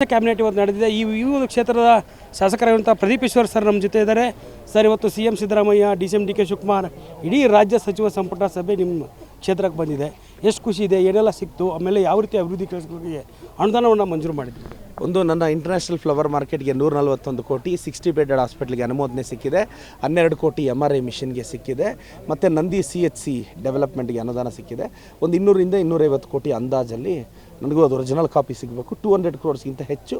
Cabinet ಇವತ್ತು ನಡೆದಿದೆ. ಈ ಒಂದು ಕ್ಷೇತ್ರದ ಶಾಸಕರಾಗಿರುವಂಥ ಪ್ರದೀಪ್ ಈಶ್ವರ್ ಸರ್ ನಮ್ಮ ಜೊತೆ ಇದ್ದಾರೆ. ಸರ್, ಇವತ್ತು CM Siddaramaiah, DCM DK Shivakumar ಇಡೀ ರಾಜ್ಯ ಸಚಿವ ಸಂಪುಟ ಸಭೆ ನಿಮ್ಮ ಕ್ಷೇತ್ರಕ್ಕೆ ಬಂದಿದೆ. ಎಷ್ಟು ಖುಷಿ ಇದೆ, ಏನೆಲ್ಲ ಸಿಕ್ತು, ಆಮೇಲೆ ಯಾವ ರೀತಿ ಅಭಿವೃದ್ಧಿ ಕೆಲಸಗಳಿಗೆ ಅನುದಾನವನ್ನು ಮಂಜೂರು ಮಾಡಿದ್ವಿ? ಒಂದು, ನನ್ನ ಇಂಟರ್ನ್ಯಾಷನಲ್ ಫ್ಲವರ್ ಮಾರ್ಕೆಟ್ಗೆ 141 ಕೋಟಿ, 60 ಬೆಡೆಡ್ ಹಾಸ್ಪಿಟ್ಲಿಗೆ ಅನುಮೋದನೆ ಸಿಕ್ಕಿದೆ, 12 ಕೋಟಿ MRI ಮಿಷನ್ಗೆ ಸಿಕ್ಕಿದೆ, ಮತ್ತು ನಂದಿ CHC ಡೆವಲಪ್ಮೆಂಟ್ಗೆ ಅನುದಾನ ಸಿಕ್ಕಿದೆ. ಒಂದು 200ರಿಂದ 250 ಕೋಟಿ ಅಂದಾಜಲ್ಲಿ ನನಗೂ ಅದು ಒರಿಜಿನಲ್ ಕಾಪಿ ಸಿಗಬೇಕು. 200 ಕ್ರೋರ್ಸ್ಗಿಂತ ಹೆಚ್ಚು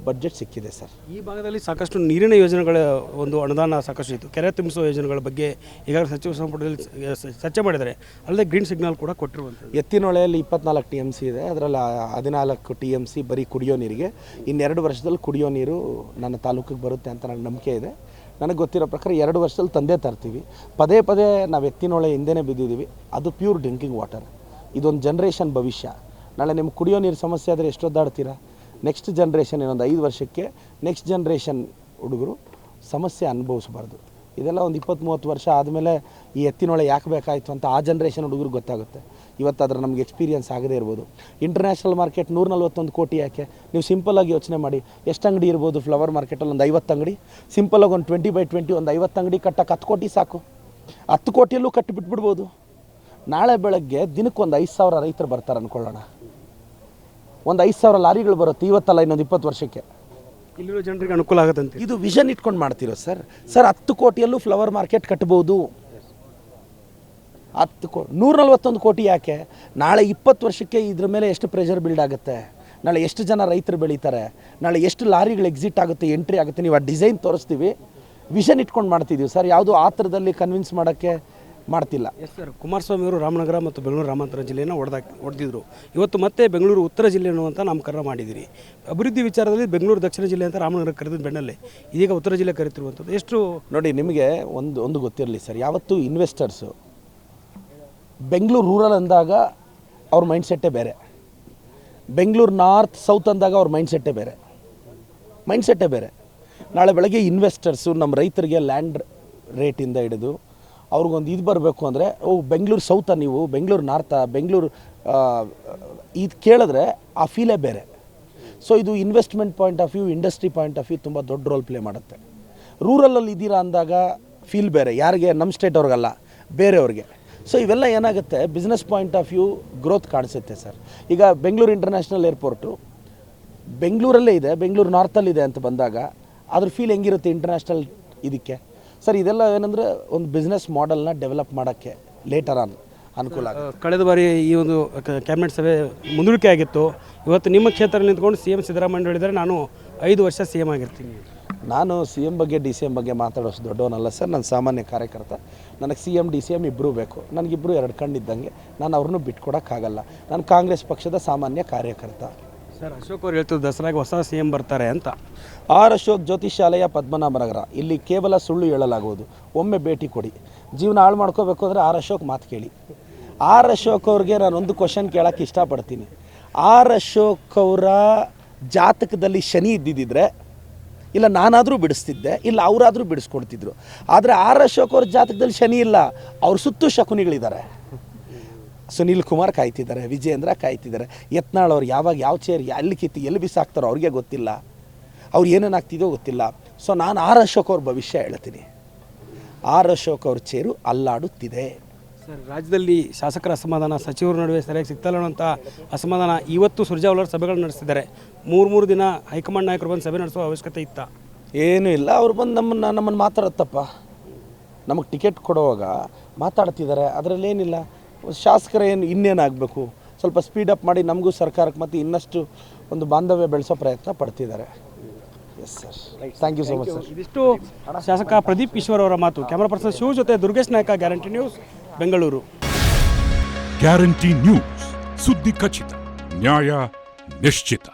ಬಡ್ಜೆಟ್ ಸಿಕ್ಕಿದೆ ಸರ್. ಈ ಭಾಗದಲ್ಲಿ ಸಾಕಷ್ಟು ನೀರಿನ ಯೋಜನೆಗಳ ಒಂದು ಅನುದಾನ ಸಾಕಷ್ಟು ಇತ್ತು. ಕೆರೆ ತುಂಬಿಸುವ ಯೋಜನೆಗಳ ಬಗ್ಗೆ ಈಗಾಗಲೇ ಸಚಿವ ಸಂಪುಟದಲ್ಲಿ ಚರ್ಚೆ ಮಾಡಿದ್ದಾರೆ. ಅಲ್ಲದೆ ಗ್ರೀನ್ ಸಿಗ್ನಲ್ ಕೂಡ ಕೊಟ್ಟಿರುವಂಥದ್ದು. ಎತ್ತಿನೊಳೆಯಲ್ಲಿ 24 TMC ಇದೆ, ಅದರಲ್ಲಿ 14 TMC ಬರೀ ಕುಡಿಯೋ ನೀರಿಗೆ. ಇನ್ನೆರಡು ವರ್ಷದಲ್ಲಿ ಕುಡಿಯೋ ನೀರು ನನ್ನ ತಾಲೂಕಿಗೆ ಬರುತ್ತೆ ಅಂತ ನನಗೆ ನಂಬಿಕೆ ಇದೆ. ನನಗೆ ಗೊತ್ತಿರೋ ಪ್ರಕಾರ 2 ವರ್ಷದಲ್ಲಿ ತಂದೆ ತರ್ತೀವಿ. ಪದೇ ಪದೇ ನಾವು ಎತ್ತಿನೊಳೆ ಹಿಂದೆನೇ ಬಿದ್ದಿದ್ದೀವಿ. ಅದು ಪ್ಯೂರ್ ಡ್ರಿಂಕಿಂಗ್ ವಾಟರ್. ಇದೊಂದು ಜನ್ರೇಷನ್ ಭವಿಷ್ಯ. ನಾಳೆ ನಿಮ್ಗೆ ಕುಡಿಯೋ ನೀರು ಸಮಸ್ಯೆ ಆದರೆ ಎಷ್ಟೊದ್ದಾಡ್ತೀರಾ? ನೆಕ್ಸ್ಟ್ ಜನ್ರೇಷನ್, ಇನ್ನೊಂದು 5 ವರ್ಷಕ್ಕೆ ನೆಕ್ಸ್ಟ್ ಜನ್ರೇಷನ್ ಹುಡುಗರು ಸಮಸ್ಯೆ ಅನುಭವಿಸಬಾರ್ದು. ಇದೆಲ್ಲ ಒಂದು 20-30 ವರ್ಷ ಆದಮೇಲೆ ಈ ಎತ್ತಿನೊಳೆ ಯಾಕೆ ಬೇಕಾಯಿತು ಅಂತ ಆ ಜನ್ರೇಷನ್ ಹುಡುಗರಿಗೆ ಗೊತ್ತಾಗುತ್ತೆ. ಇವತ್ತು ಅದರ ನಮಗೆ ಎಕ್ಸ್ಪೀರಿಯನ್ಸ್ ಆಗದೇ ಇರ್ಬೋದು. ಇಂಟರ್ನ್ಯಾಷನಲ್ ಮಾರ್ಕೆಟ್ 141 ಕೋಟಿ ಯಾಕೆ? ನೀವು ಸಿಂಪಲ್ಲಾಗಿ ಯೋಚನೆ ಮಾಡಿ, ಎಷ್ಟು ಅಂಗಡಿ ಇರ್ಬೋದು ಫ್ಲವರ್ ಮಾರ್ಕೆಟಲ್ಲಿ? ಒಂದು 50 ಅಂಗಡಿ. ಸಿಂಪಲ್ಲಾಗಿ ಒಂದು 20x20 ಒಂದು 50 ಅಂಗಡಿ ಕಟ್ಟಕ್ಕೆ 10 ಕೋಟಿ ಸಾಕು. 10 ಕೋಟಿಯಲ್ಲೂ ಕಟ್ಟಿಬಿಟ್ಬಿಡ್ಬೋದು. ನಾಳೆ ಬೆಳಗ್ಗೆ ದಿನಕ್ಕೆ ಒಂದು 5,000 ರೈತರು ಬರ್ತಾರೆ ಅಂದ್ಕೊಳ್ಳೋಣ. ಒಂದು 5,000 ಲಾರಿಗಳು ಬರುತ್ತೆ, ಇವತ್ತಲ್ಲ ಇನ್ನೊಂದು 20 ವರ್ಷಕ್ಕೆ. ಇಲ್ಲಿರೋ ಜನರಿಗೆ ಅನುಕೂಲ ಆಗುತ್ತಂತೆ. ಇದು ವಿಷನ್ ಇಟ್ಕೊಂಡು ಮಾಡ್ತಿರೋ ಸರ್. 10 ಕೋಟಿಯಲ್ಲೂ ಫ್ಲವರ್ ಮಾರ್ಕೆಟ್ ಕಟ್ಬೋದು. 141 ಕೋಟಿ ಯಾಕೆ? ನಾಳೆ 20 ವರ್ಷಕ್ಕೆ ಇದ್ರ ಮೇಲೆ ಎಷ್ಟು ಪ್ರೆಷರ್ ಬಿಲ್ಡ್ ಆಗುತ್ತೆ? ನಾಳೆ ಎಷ್ಟು ಜನ ರೈತರು ಬೆಳೀತಾರೆ? ನಾಳೆ ಎಷ್ಟು ಲಾರಿಗಳು ಎಕ್ಸಿಟ್ ಆಗುತ್ತೆ, ಎಂಟ್ರಿ ಆಗುತ್ತೆ? ನೀವು ಆ ಡಿಸೈನ್ ತೋರಿಸ್ತೀವಿ, ವಿಷನ್ ಇಟ್ಕೊಂಡು ಮಾಡ್ತಿದ್ದೀವಿ ಸರ್. ಯಾವುದು ಆ ಥರದಲ್ಲಿ ಕನ್ವಿನ್ಸ್ ಮಾಡೋಕ್ಕೆ ಮಾಡ್ತಿಲ್ಲ. ಎಸ್ ಸರ್, ಕುಮಾರಸ್ವಾಮಿ ಅವರು ರಾಮನಗರ ಮತ್ತು ಬೆಂಗಳೂರು ಗ್ರಾಮಾಂತರ ಜಿಲ್ಲೆಯನ್ನು ಹೊಡೆದಿದ್ರು. ಇವತ್ತು ಮತ್ತೆ ಬೆಂಗಳೂರು ಉತ್ತರ ಜಿಲ್ಲೆ ಅನ್ನುವಂಥ ನಾಮಕರಣ ಮಾಡಿದ್ದೀರಿ. ಅಭಿವೃದ್ಧಿ ವಿಚಾರದಲ್ಲಿ ಬೆಂಗಳೂರು ದಕ್ಷಿಣ ಜಿಲ್ಲೆ ಅಂತ ರಾಮನಗರ ಕರೆದ ಬೆನ್ನಲ್ಲೇ ಇದೀಗ ಉತ್ತರ ಜಿಲ್ಲೆ ಕರೆತಿರುವಂಥದ್ದು. ಎಷ್ಟು ನೋಡಿ, ನಿಮಗೆ ಒಂದು ಗೊತ್ತಿರಲಿ ಸರ್, ಯಾವತ್ತೂ ಇನ್ವೆಸ್ಟರ್ಸು ಬೆಂಗಳೂರು ರೂರಲ್ ಅಂದಾಗ ಅವ್ರ ಮೈಂಡ್ಸೆಟ್ಟೇ ಬೇರೆ, ಬೆಂಗಳೂರು ನಾರ್ತ್ ಸೌತ್ ಅಂದಾಗ ಅವ್ರ ಮೈಂಡ್ಸೆಟ್ಟೇ ಬೇರೆ. ನಾಳೆ ಬೆಳಗ್ಗೆ ಇನ್ವೆಸ್ಟರ್ಸು ನಮ್ಮ ರೈತರಿಗೆ ಲ್ಯಾಂಡ್ ರೇಟಿಂದ ಹಿಡಿದು ಅವ್ರಿಗೊಂದು ಇದು ಬರಬೇಕು ಅಂದರೆ, ಬೆಂಗಳೂರು ಸೌತಾ, ನೀವು ಬೆಂಗಳೂರು ನಾರ್ತಾ, ಬೆಂಗಳೂರು ಇದು ಕೇಳಿದ್ರೆ ಆ ಫೀಲೇ ಬೇರೆ. ಸೊ ಇದು investment point of view, industry point of view ತುಂಬ ದೊಡ್ಡ ರೋಲ್ ಪ್ಲೇ ಮಾಡುತ್ತೆ. ರೂರಲಲ್ಲಿ ಇದ್ದೀರಾ ಅಂದಾಗ ಫೀಲ್ ಬೇರೆ, ಯಾರಿಗೆ? ನಮ್ಮ ಸ್ಟೇಟ್ ಅವ್ರಿಗಲ್ಲ, ಬೇರೆಯವ್ರಿಗೆ. ಸೊ ಇವೆಲ್ಲ ಏನಾಗುತ್ತೆ, business point of view growth ಕಾಣಿಸುತ್ತೆ ಸರ್. ಈಗ ಬೆಂಗಳೂರು ಇಂಟರ್ನ್ಯಾಷನಲ್ ಏರ್ಪೋರ್ಟು ಬೆಂಗಳೂರಲ್ಲೇ ಇದೆ, ಬೆಂಗಳೂರು ನಾರ್ತಲ್ಲಿದೆ ಅಂತ ಬಂದಾಗ ಅದ್ರ ಫೀಲ್ ಹೆಂಗಿರುತ್ತೆ ಇಂಟರ್ನ್ಯಾಷನಲ್ ಇದಕ್ಕೆ? ಸರ್, ಇದೆಲ್ಲ ಏನಂದರೆ ಒಂದು ಬಿಸ್ನೆಸ್ ಮಾಡೆಲ್ನ ಡೆವಲಪ್ ಮಾಡೋಕ್ಕೆ ಲೇಟರ್ ಅನುಕೂಲ ಆಗುತ್ತೆ. ಕಳೆದ ಬಾರಿ ಈ ಒಂದು ಕ್ಯಾಬಿನೆಟ್ ಸಭೆ ಮುಂದೂಡಿಕೆ ಆಗಿತ್ತು. ಇವತ್ತು ನಿಮ್ಮ ಕ್ಷೇತ್ರ ನಿಂತ್ಕೊಂಡು CM ಸಿದ್ದರಾಮಯ್ಯ ಹೇಳಿದರೆ ನಾನು 5 ವರ್ಷ CM ಆಗಿರ್ತೀನಿ. ನಾನು CM ಬಗ್ಗೆ DCM ಬಗ್ಗೆ ಮಾತಾಡೋಷ್ಟು ದೊಡ್ಡವನಲ್ಲ ಸರ್. ನಾನು ಸಾಮಾನ್ಯ ಕಾರ್ಯಕರ್ತ. ನನಗೆ CM DCM ಇಬ್ಬರೂ ಬೇಕು. ನನಗಿಬ್ಬರು 2 ಕಣ್ಣಿದ್ದಂಗೆ. ನಾನು ಅವ್ರನ್ನೂ ಬಿಟ್ಕೊಡೋಕ್ಕಾಗಲ್ಲ. ನಾನು ಕಾಂಗ್ರೆಸ್ ಪಕ್ಷದ ಸಾಮಾನ್ಯ ಕಾರ್ಯಕರ್ತ. ಸರ್, ಅಶೋಕ್ ಅವರು ಹೇಳ್ತಿದ್ದು ದಸರಾಗೆ ಹೊಸ CM ಬರ್ತಾರೆ ಅಂತ. ಅಶೋಕ್ ಜ್ಯೋತಿಷಾಲಯ, ಪದ್ಮನಾಭನಗರ. ಇಲ್ಲಿ ಕೇವಲ ಸುಳ್ಳು ಹೇಳಲಾಗುವುದು. ಒಮ್ಮೆ ಭೇಟಿ ಕೊಡಿ. ಜೀವನ ಹಾಳು ಮಾಡ್ಕೋಬೇಕು ಅಂದರೆ ಅಶೋಕ್ ಮಾತು ಕೇಳಿ. ಅಶೋಕ್ ಅವ್ರಿಗೆ ನಾನು ಒಂದು ಕ್ವಶನ್ ಕೇಳೋಕ್ಕೆ ಇಷ್ಟಪಡ್ತೀನಿ. ಅಶೋಕ್ ಅವರ ಜಾತಕದಲ್ಲಿ ಶನಿ ಇದ್ದಿದ್ದರೆ ಇಲ್ಲ ನಾನಾದರೂ ಬಿಡಿಸ್ತಿದ್ದೆ, ಇಲ್ಲ ಅವರಾದರೂ ಬಿಡಿಸ್ಕೊಡ್ತಿದ್ರು. ಆದರೆ ಅಶೋಕ್ ಅವ್ರ ಜಾತಕದಲ್ಲಿ ಶನಿ ಇಲ್ಲ, ಅವ್ರ ಸುತ್ತೂ ಶಕುನಿಗಳಿದ್ದಾರೆ. ಸುನೀಲ್ ಕುಮಾರ್ ಕಾಯ್ತಿದ್ದಾರೆ, ವಿಜಯೇಂದ್ರ ಕಾಯ್ತಿದ್ದಾರೆ. ಯತ್ನಾಳ್ ಅವ್ರು ಯಾವಾಗ ಯಾವ ಚೇರ್ ಎಲ್ಲಿ ಕಿತ್ತಿ ಎಲ್ಲಿ ಬಿಸಾಕ್ತಾರೋ ಅವ್ರಿಗೆ ಗೊತ್ತಿಲ್ಲ, ಅವ್ರು ಏನೇನಾಗ್ತಿದೋ ಗೊತ್ತಿಲ್ಲ. ಸೊ ನಾನು ಅಶೋಕ್ ಅವ್ರ ಭವಿಷ್ಯ ಹೇಳ್ತೀನಿ. ಅಶೋಕ್ ಅವ್ರ ಚೇರು ಅಲ್ಲಾಡುತ್ತಿದೆ. ಸರ್, ರಾಜ್ಯದಲ್ಲಿ ಶಾಸಕರ ಅಸಮಾಧಾನ, ಸಚಿವರ ನಡುವೆ ಸರಿಯಾಗಿ ಸಿಗ್ತಲ್ಲ ಅನ್ನೋಂಥ ಅಸಮಾಧಾನ. ಇವತ್ತು ಸುರ್ಜೇವಾಲ ಸಭೆಗಳು ನಡೆಸಿದ್ದಾರೆ. 3 ದಿನ ಹೈಕಮಾಂಡ್ ನಾಯಕರು ಬಂದು ಸಭೆ ನಡೆಸುವ ಅವಶ್ಯಕತೆ ಇತ್ತಾ? ಏನೂ ಇಲ್ಲ. ಅವ್ರು ಬಂದು ನಮ್ಮನ್ನು ಮಾತಾಡುತ್ತಪ್ಪ. ನಮಗೆ ಟಿಕೆಟ್ ಕೊಡುವಾಗ ಮಾತಾಡ್ತಿದ್ದಾರೆ, ಅದರಲ್ಲೇನಿಲ್ಲ. ಶಾಸಕರ ಇನ್ನೇನಾಗಬೇಕು, ಸ್ವಲ್ಪ ಸ್ಪೀಡಪ್ ಮಾಡಿ ನಮಗೂ ಸರ್ಕಾರಕ್ಕೆ ಮತ್ತು ಇನ್ನಷ್ಟು ಒಂದು ಬಾಂಧವ್ಯ ಬೆಳೆಸೋ ಪ್ರಯತ್ನ ಪಡ್ತಿದ್ದಾರೆ. Yes sir, thank you so much sir. ಇದಿಷ್ಟು ಶಾಸಕ ಪ್ರದೀಪ್ ಈಶ್ವರ್ ಅವರ ಮಾತು. ಕ್ಯಾಮರಾ ಪರ್ಸನ್ ಶಿವ ಜೊತೆ ದುರ್ಗೇಶ್ ನಾಯಕ, guarantee news, Bengaluru. Guarantee news, ಸುದ್ದಿ ಖಚಿತ, ನ್ಯಾಯ ನಿಶ್ಚಿತ.